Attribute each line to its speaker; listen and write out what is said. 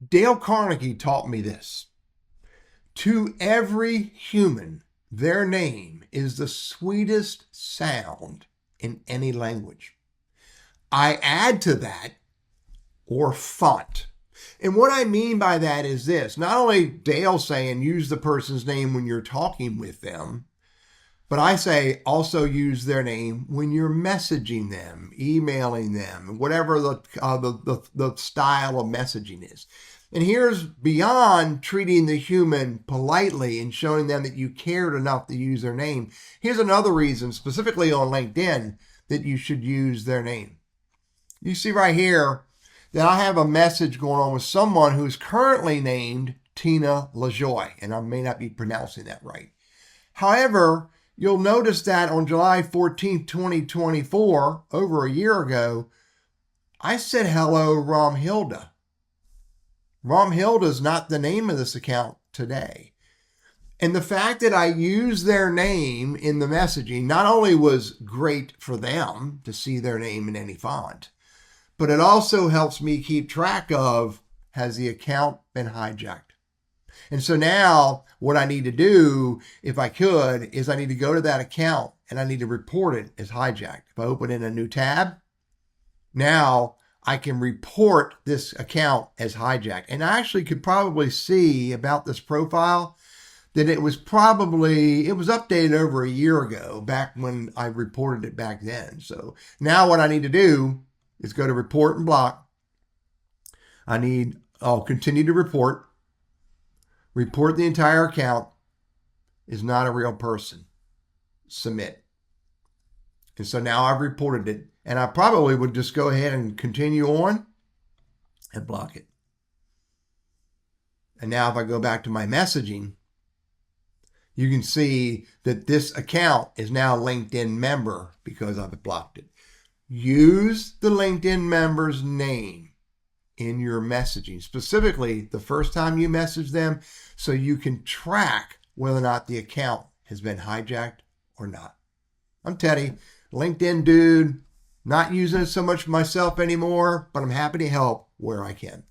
Speaker 1: Dale Carnegie taught me this. To every human, their name is the sweetest sound in any language. I add to that, or font. And what I mean by that is this. Not only Dale saying use the person's name when you're talking with them, but I say also use their name when you're messaging them, emailing them, whatever the style of messaging is. And here's beyond treating the human politely and showing them that you cared enough to use their name. Here's another reason, specifically on LinkedIn, that you should use their name. You see right here that I have a message going on with someone who's currently named Tina LaJoy, and I may not be pronouncing that right. However, you'll notice that on July 14th, 2024, over a year ago, I said hello, Romhilda. Romhilda is not the name of this account today. And the fact that I used their name in the messaging not only was great for them to see their name in any font, but it also helps me keep track of, has the account been hijacked? And so now what I need to do, if I could, is I need to go to that account and I need to report it as hijacked. If I open in a new tab, now I can report this account as hijacked. And I actually could probably see about this profile that it was updated over a year ago, back when I reported it back then. So now what I need to do is go to report and block. I'll continue to report the entire account is not a real person. Submit. And so now I've reported it, and I probably would just go ahead and continue on and block it. And now if I go back to my messaging, you can see that this account is now a LinkedIn member because I've blocked it. Use the LinkedIn member's name in your messaging, specifically the first time you message them, so you can track whether or not the account has been hijacked or not. I'm Teddy, LinkedIn dude, not using it so much myself anymore, but I'm happy to help where I can.